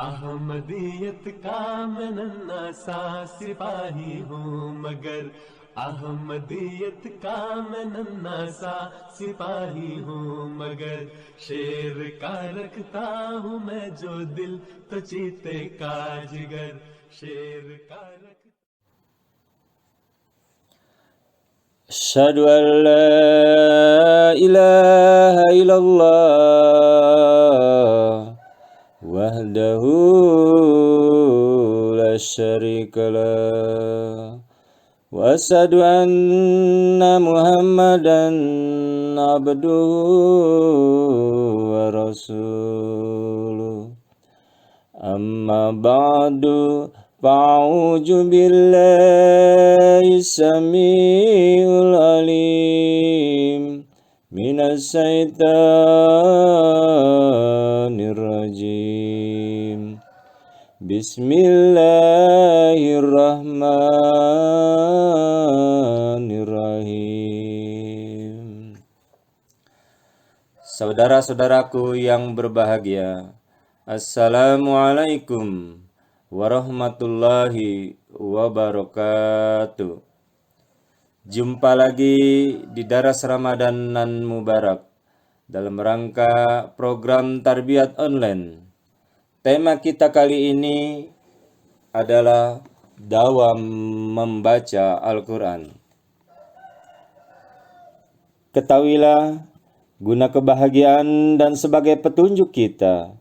अहमदियत का मैं नन्हा सा सिपाही हूँ मगर अहमदियत का मैं नन्हा सा सिपाही हूँ मगर शेर का रखता हूँ मैं जो दिल तो चीते का जिगर शेर का रखता أشهد أن لا إله إلا الله وحده لا شريك له وأشهد أن محمدا عبده ورسوله أما بعد فأعوذ بالله السميع العليم من الشيطان الرجيم بسم الله الرحمن الرحيم. Saudara-saudaraku yang berbahagia, Assalamualaikum warahmatullahi wabarakatuh. Jumpa lagi di Daras Ramadan nan Mubarak dalam rangka program Tarbiyat Online. Tema kita kali ini adalah dawam membaca Al-Quran. Ketahuilah, guna kebahagiaan dan sebagai petunjuk kita,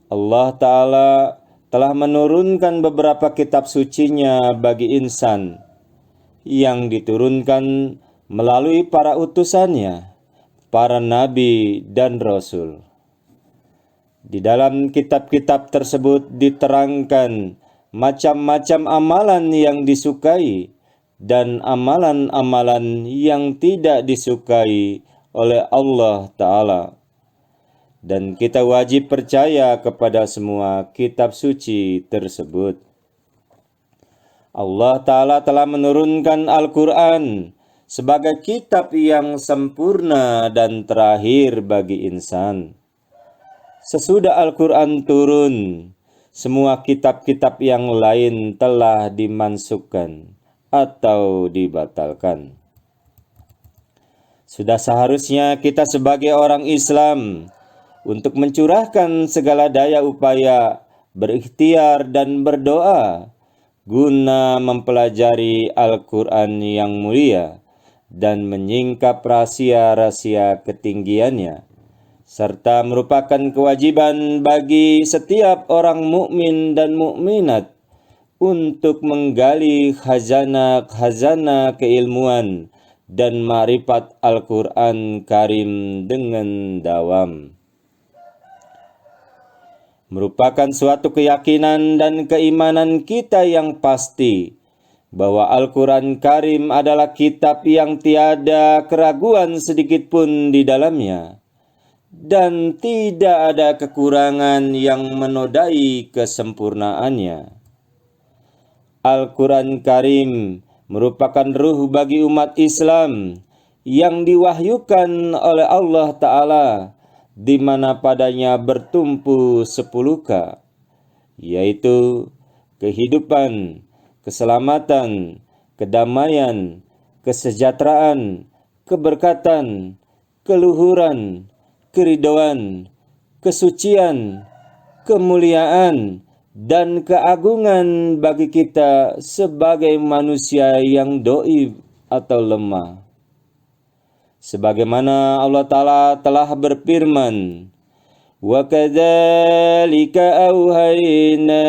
Allah Ta'ala telah menurunkan beberapa kitab sucinya bagi insan yang diturunkan melalui para utusannya, para nabi dan rasul. Di dalam kitab-kitab tersebut diterangkan macam-macam amalan yang disukai dan amalan-amalan yang tidak disukai oleh Allah Ta'ala. Dan kita wajib percaya kepada semua kitab suci tersebut. Allah Ta'ala telah menurunkan Al-Quran sebagai kitab yang sempurna dan terakhir bagi insan. Sesudah Al-Quran turun, semua kitab-kitab yang lain telah dimansukkan atau dibatalkan. Sudah seharusnya kita sebagai orang Islam untuk mencurahkan segala daya upaya, berikhtiar dan berdoa guna mempelajari Al-Quran yang mulia dan menyingkap rahasia-rahasia ketinggiannya, serta merupakan kewajiban bagi setiap orang mukmin dan mukminat untuk menggali khazanah-khazanah keilmuan dan ma'rifat Al-Quran Karim dengan dawam. Merupakan suatu keyakinan dan keimanan kita yang pasti bahwa Al-Quran Karim adalah kitab yang tiada keraguan sedikit pun di dalamnya dan tidak ada kekurangan yang menodai kesempurnaannya. Al-Quran Karim merupakan ruh bagi umat Islam yang diwahyukan oleh Allah Ta'ala, di mana padanya bertumpu 10K, yaitu kehidupan, keselamatan, kedamaian, kesejahteraan, keberkatan, keluhuran, keridhaan, kesucian, kemuliaan, dan keagungan bagi kita sebagai manusia yang dhaif atau lemah. Sebagaimana Allah Ta'ala telah berfirman, وَكَذَلِكَ أَوْحَيْنَا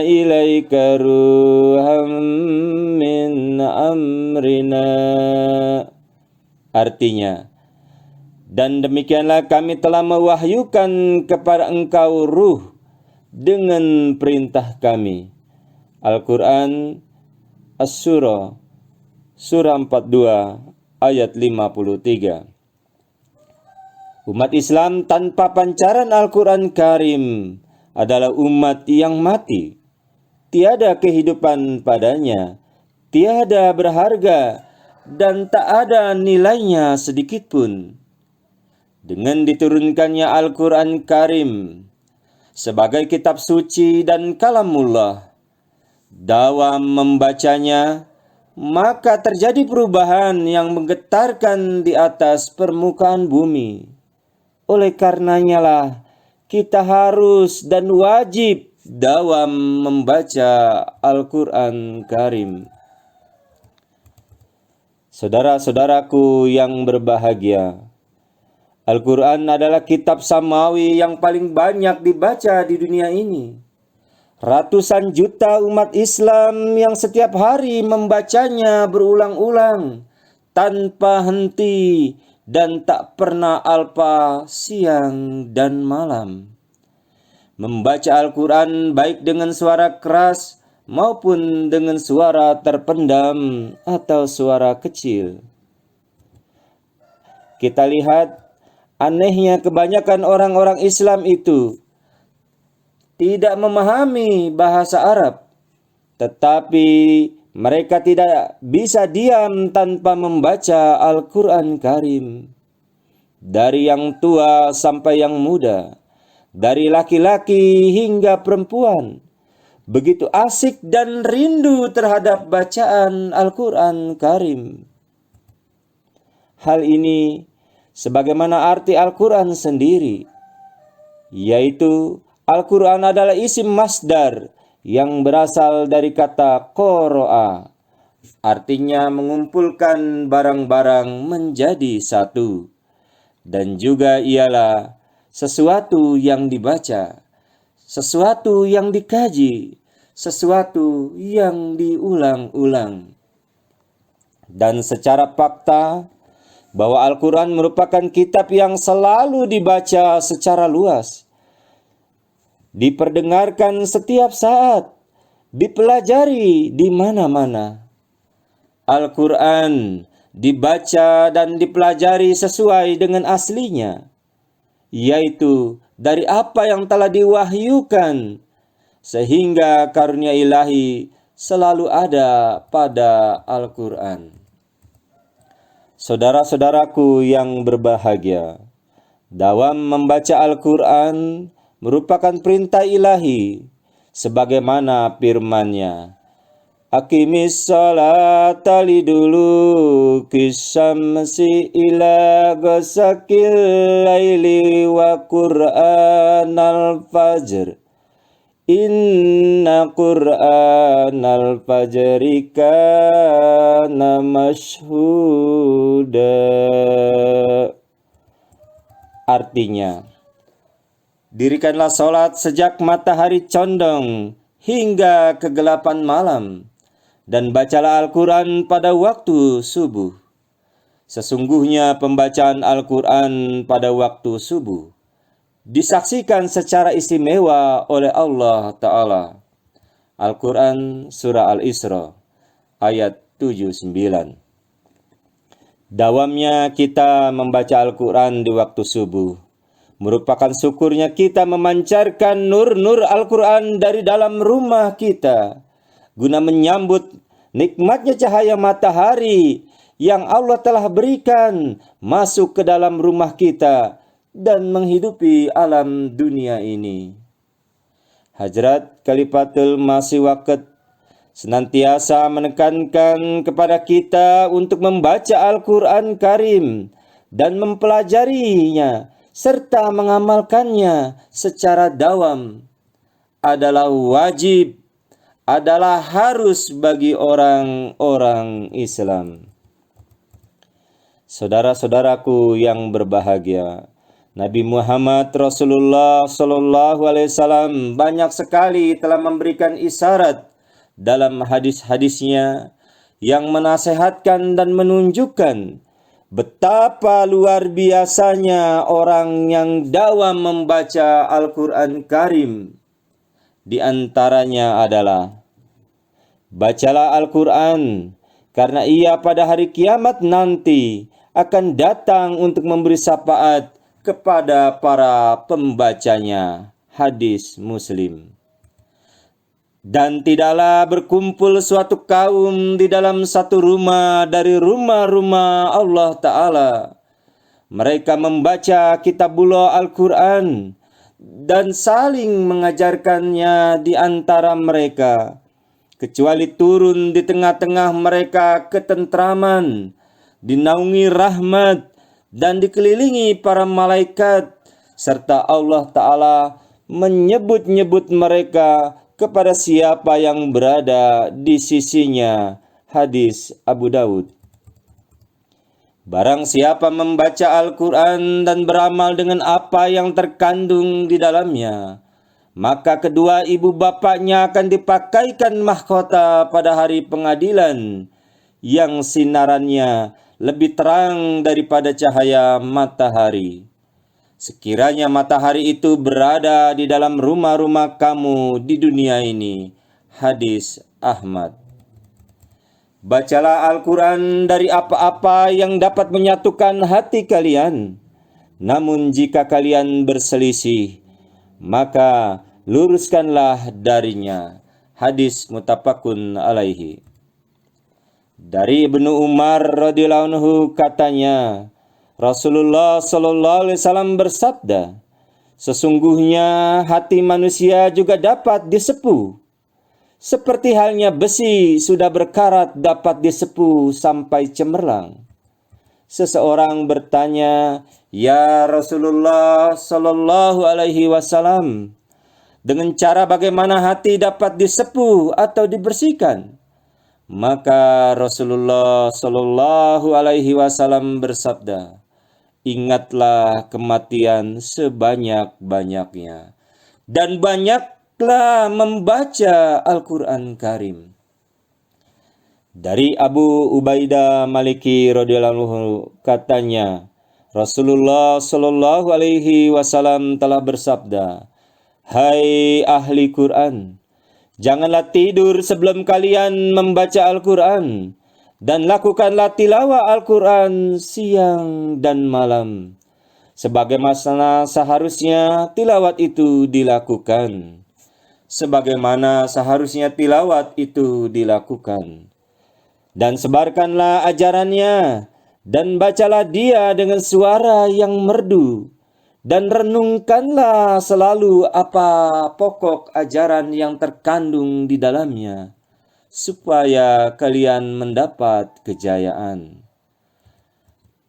إِلَيْكَ رُوحًا مِّنْ أَمْرِنَا. Artinya, dan demikianlah kami telah mewahyukan kepada engkau ruh dengan perintah kami. Al-Quran As-Surah, Surah 42, ayat 53. Umat Islam tanpa pancaran Al-Quran Karim adalah umat yang mati. Tiada kehidupan padanya, tiada berharga, dan tak ada nilainya sedikit pun. Dengan diturunkannya Al-Quran Karim, sebagai kitab suci dan kalamullah. Dawam membacanya, maka terjadi perubahan yang menggetarkan di atas permukaan bumi. Oleh karenanya lah, kita harus dan wajib dawam membaca Al-Quran Karim. Saudara-saudaraku yang berbahagia, Al-Quran adalah kitab samawi yang paling banyak dibaca di dunia ini. Ratusan juta umat Islam yang setiap hari membacanya berulang-ulang tanpa henti dan tak pernah alpa siang dan malam. Membaca Al-Quran baik dengan suara keras maupun dengan suara terpendam atau suara kecil. Kita lihat anehnya kebanyakan orang-orang Islam itu tidak memahami bahasa Arab, tetapi mereka tidak bisa diam tanpa membaca Al-Quran Karim. Dari yang tua sampai yang muda, dari laki-laki hingga perempuan, begitu asik dan rindu terhadap bacaan Al-Quran Karim. Hal ini sebagaimana arti Al-Quran sendiri, yaitu Al-Quran adalah isim masdar yang berasal dari kata qoro'a, artinya mengumpulkan barang-barang menjadi satu, dan juga ialah sesuatu yang dibaca, sesuatu yang dikaji, sesuatu yang diulang-ulang. Dan secara fakta, bahwa Al-Quran merupakan kitab yang selalu dibaca secara luas, diperdengarkan setiap saat, dipelajari di mana-mana. Al-Quran dibaca dan dipelajari sesuai dengan aslinya, yaitu dari apa yang telah diwahyukan, sehingga karunia ilahi selalu ada pada Al-Quran. Saudara-saudaraku yang berbahagia, dawam membaca Al-Quran merupakan perintah ilahi, sebagaimana firman-Nya, Aqimis sholata liduluki syamsi ila ghasaqil laili wa qur'anal fajr. Inna qur'anal fajri kana mashhuda. Artinya, dirikanlah sholat sejak matahari condong hingga kegelapan malam, dan bacalah Al-Quran pada waktu subuh. Sesungguhnya pembacaan Al-Quran pada waktu subuh disaksikan secara istimewa oleh Allah Ta'ala. Al-Quran Surah Al-Isra ayat 79. Dawamnya kita membaca Al-Quran di waktu subuh merupakan syukurnya kita memancarkan nur-nur Al-Quran dari dalam rumah kita, guna menyambut nikmatnya cahaya matahari yang Allah telah berikan masuk ke dalam rumah kita dan menghidupi alam dunia ini. Hadrat Khalifatul Masih Waqt senantiasa menekankan kepada kita untuk membaca Al-Quran Karim dan mempelajarinya serta mengamalkannya secara dawam adalah wajib, adalah harus bagi orang-orang Islam. Saudara-saudaraku yang berbahagia, Nabi Muhammad Rasulullah SAW banyak sekali telah memberikan isyarat dalam hadis-hadisnya yang menasehatkan dan menunjukkan betapa luar biasanya orang yang dawam membaca Al-Quran Karim. Di antaranya adalah, bacalah Al-Quran karena ia pada hari kiamat nanti akan datang untuk memberi syafaat kepada para pembacanya. Hadis Muslim. Dan tidaklah berkumpul suatu kaum di dalam satu rumah dari rumah-rumah Allah Ta'ala. Mereka membaca kitabullah Al-Quran dan saling mengajarkannya di antara mereka, kecuali turun di tengah-tengah mereka ketentraman, dinaungi rahmat, dan dikelilingi para malaikat, serta Allah Ta'ala menyebut-nyebut mereka kepada siapa yang berada di sisinya. Hadis Abu Daud. Barang siapa membaca Al-Quran dan beramal dengan apa yang terkandung di dalamnya, maka kedua ibu bapaknya akan dipakaikan mahkota pada hari pengadilan yang sinarannya lebih terang daripada cahaya matahari. Sekiranya matahari itu berada di dalam rumah-rumah kamu di dunia ini. Hadis Ahmad. Bacalah Al-Quran dari apa-apa yang dapat menyatukan hati kalian. Namun jika kalian berselisih, maka luruskanlah darinya. Hadis muttafaqun alaihi. Dari Ibnu Umar radhiyallahu anhu katanya, Rasulullah sallallahu alaihi wasallam bersabda, sesungguhnya hati manusia juga dapat disepuh. Seperti halnya besi sudah berkarat dapat disepuh sampai cemerlang. Seseorang bertanya, "Ya Rasulullah sallallahu alaihi wasallam, dengan cara bagaimana hati dapat disepuh atau dibersihkan?" Maka Rasulullah sallallahu alaihi wasallam bersabda, "Ingatlah kematian sebanyak-banyaknya dan banyaklah membaca Al-Quran Karim." Dari Abu Ubaidah Maliki radhiyallahu anhu katanya, Rasulullah sallallahu alaihi wasallam telah bersabda, "Hai ahli Quran, janganlah tidur sebelum kalian membaca Al-Quran, dan lakukanlah tilawah Al-Quran siang dan malam, sebagaimana seharusnya tilawat itu dilakukan. Sebagaimana seharusnya tilawat itu dilakukan. Dan sebarkanlah ajarannya, dan bacalah dia dengan suara yang merdu, dan renungkanlah selalu apa pokok ajaran yang terkandung di dalamnya, supaya kalian mendapat kejayaan."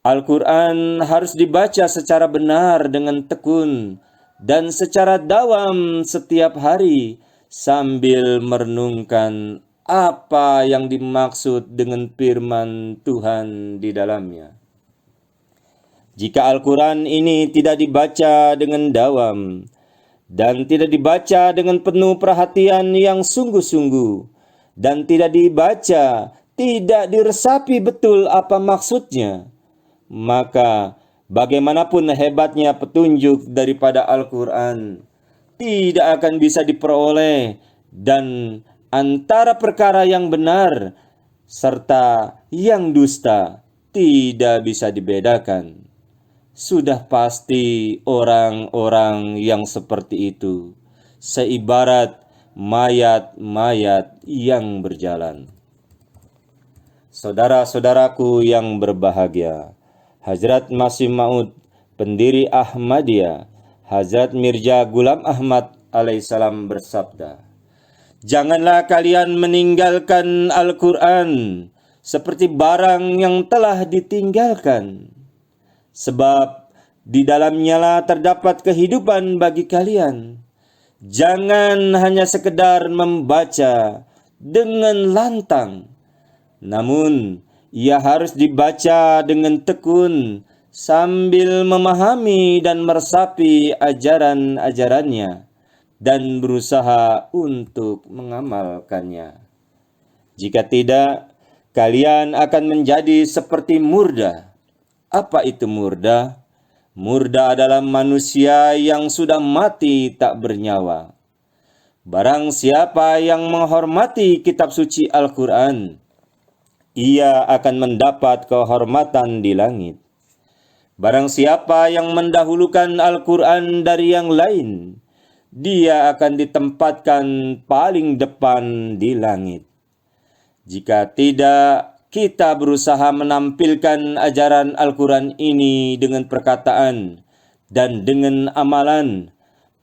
Al-Quran harus dibaca secara benar dengan tekun dan secara dawam setiap hari, sambil merenungkan apa yang dimaksud dengan firman Tuhan di dalamnya. Jika Al-Quran ini tidak dibaca dengan dawam dan tidak dibaca dengan penuh perhatian yang sungguh-sungguh, dan tidak dibaca, tidak diresapi betul apa maksudnya, maka bagaimanapun hebatnya petunjuk daripada Al-Quran tidak akan bisa diperoleh, dan antara perkara yang benar serta yang dusta tidak bisa dibedakan. Sudah pasti orang-orang yang seperti itu seibarat mayat-mayat yang berjalan. Saudara-saudaraku yang berbahagia, Hazrat Masih Maud, pendiri Ahmadiyah, Hazrat Mirza Ghulam Ahmad alaihissalam bersabda, "Janganlah kalian meninggalkan Al-Quran seperti barang yang telah ditinggalkan, sebab di dalamnya lah terdapat kehidupan bagi kalian. Jangan hanya sekedar membaca dengan lantang, namun ia harus dibaca dengan tekun sambil memahami dan meresapi ajaran-ajarannya dan berusaha untuk mengamalkannya. Jika tidak, kalian akan menjadi seperti murda." Apa itu murda? Murda adalah manusia yang sudah mati tak bernyawa. Barang siapa yang menghormati kitab suci Al-Quran, ia akan mendapat kehormatan di langit. Barang siapa yang mendahulukan Al-Quran dari yang lain, dia akan ditempatkan paling depan di langit. Jika tidak, kita berusaha menampilkan ajaran Al-Quran ini dengan perkataan dan dengan amalan,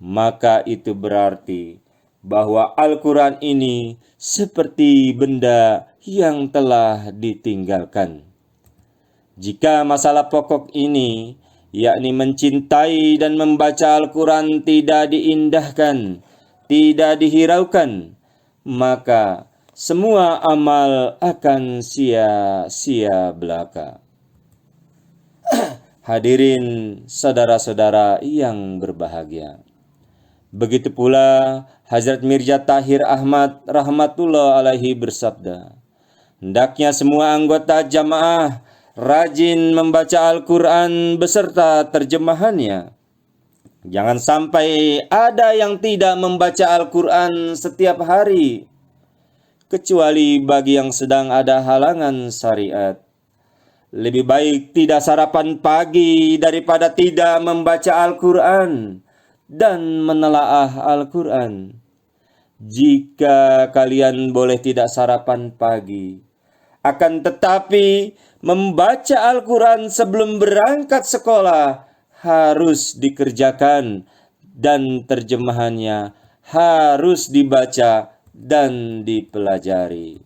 maka itu berarti bahwa Al-Quran ini seperti benda yang telah ditinggalkan. Jika masalah pokok ini, yakni mencintai dan membaca Al-Quran, tidak diindahkan, tidak dihiraukan, maka semua amal akan sia-sia belaka. Hadirin saudara-saudara yang berbahagia, begitu pula Hazrat Mirza Tahir Ahmad rahmatullah alaihi bersabda, hendaknya semua anggota jamaah rajin membaca Al-Quran beserta terjemahannya. Jangan sampai ada yang tidak membaca Al-Quran setiap hari, kecuali bagi yang sedang ada halangan syariat. Lebih baik tidak sarapan pagi daripada tidak membaca Al-Quran dan menelaah Al-Quran. Jika kalian boleh tidak sarapan pagi, akan tetapi membaca Al-Quran sebelum berangkat sekolah harus dikerjakan dan terjemahannya harus dibaca dan dipelajari.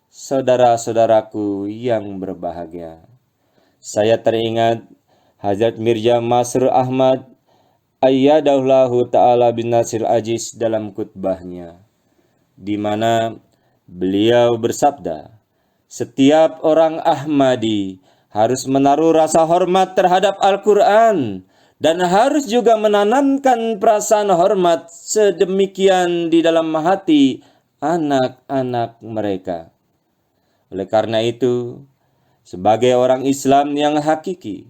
Saudara-saudaraku yang berbahagia, saya teringat Hazrat Mirza Masrur Ahmad ayyadahullahu ta'ala bin Nasir Aziz dalam khutbahnya, di mana beliau bersabda, setiap orang Ahmadi harus menaruh rasa hormat terhadap Al-Quran dan harus juga menanamkan perasaan hormat sedemikian di dalam hati anak-anak mereka. Oleh karena itu, sebagai orang Islam yang hakiki,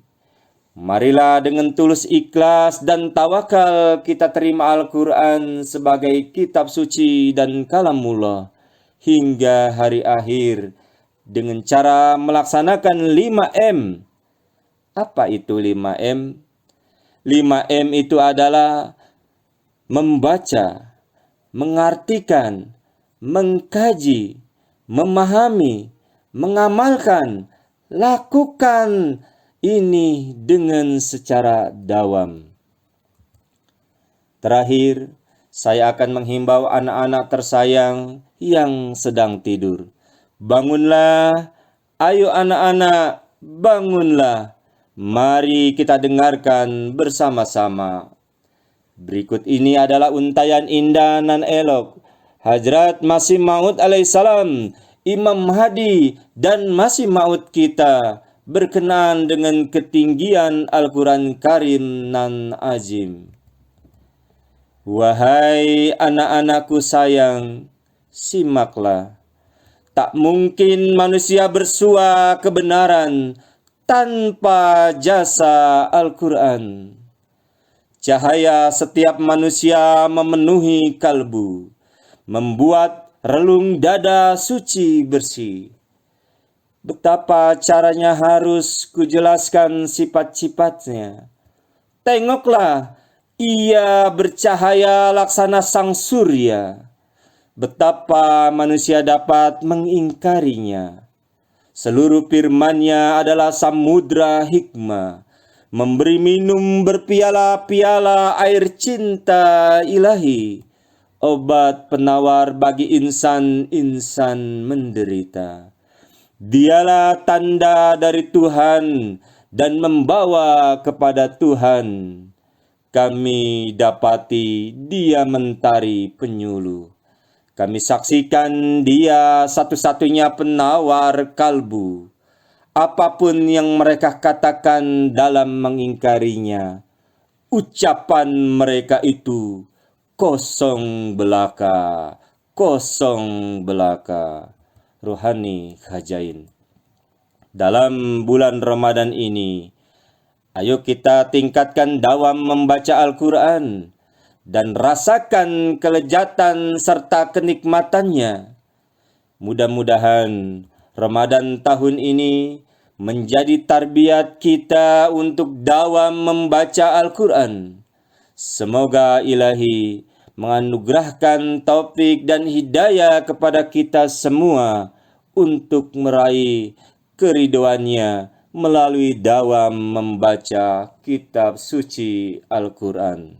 marilah dengan tulus ikhlas dan tawakal kita terima Al-Quran sebagai kitab suci dan kalamullah hingga hari akhir dengan cara melaksanakan 5M. Apa itu 5M? 5M itu adalah membaca, mengartikan, mengkaji, memahami, mengamalkan, lakukan ini dengan secara dawam. Terakhir, saya akan menghimbau anak-anak tersayang yang sedang tidur. Bangunlah, ayo anak-anak, bangunlah. Mari kita dengarkan bersama-sama. Berikut ini adalah untayan indah nan elok Hazrat Masih Maud alaihissalam, Imam Mahdi dan Masih Maud kita berkenaan dengan ketinggian Al-Quran Karim nan azim. Wahai anak-anakku sayang, simaklah. Tak mungkin manusia bersua kebenaran tanpa jasa Al-Quran. Cahaya setiap manusia memenuhi kalbu, membuat relung dada suci bersih. Betapa caranya harus kujelaskan sifat-sifatnya. Tengoklah, ia bercahaya laksana sang surya. Betapa manusia dapat mengingkarinya. Seluruh firman-Nya adalah samudra hikmah, memberi minum berpiala-piala air cinta ilahi, obat penawar bagi insan-insan menderita. Dialah tanda dari Tuhan dan membawa kepada Tuhan. Kami dapati Dia mentari penyuluh. Kami saksikan Dia satu-satunya penawar kalbu. Apapun yang mereka katakan dalam mengingkarinya, ucapan mereka itu kosong belaka, kosong belaka. Rohani Khajain. Dalam bulan Ramadan ini, ayo kita tingkatkan dawam membaca Al-Quran dan rasakan kelezatan serta kenikmatannya. Mudah-mudahan Ramadan tahun ini menjadi tarbiyat kita untuk dawam membaca Al-Quran. Semoga Ilahi menganugerahkan taufik dan hidayah kepada kita semua untuk meraih keridhoannya melalui dawam membaca kitab suci Al-Quran.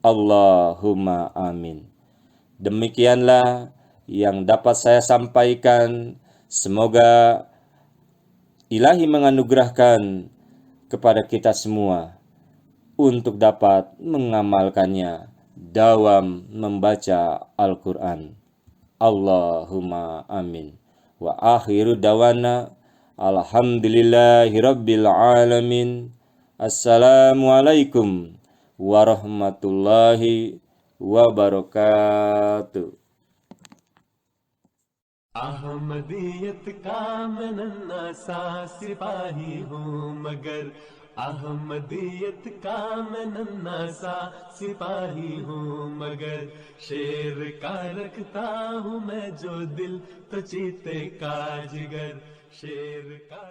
Allahumma amin. Demikianlah yang dapat saya sampaikan. Semoga Ilahi menganugerahkan kepada kita semua untuk dapat mengamalkannya, dawam membaca Al-Quran. Allahumma amin. Wa akhiru dawana alhamdulillahi rabbil alamin. Assalamualaikum warahmatullahi wabarakatuh. Ahmadiyyat का मैं नन्हा सा सिपाही हूँ मगर अहमदियत का मैं नन्हा सा सिपाही हूँ मगर शेर का रखता हूँ मैं जो दिल तो चीते का जिगर शेर का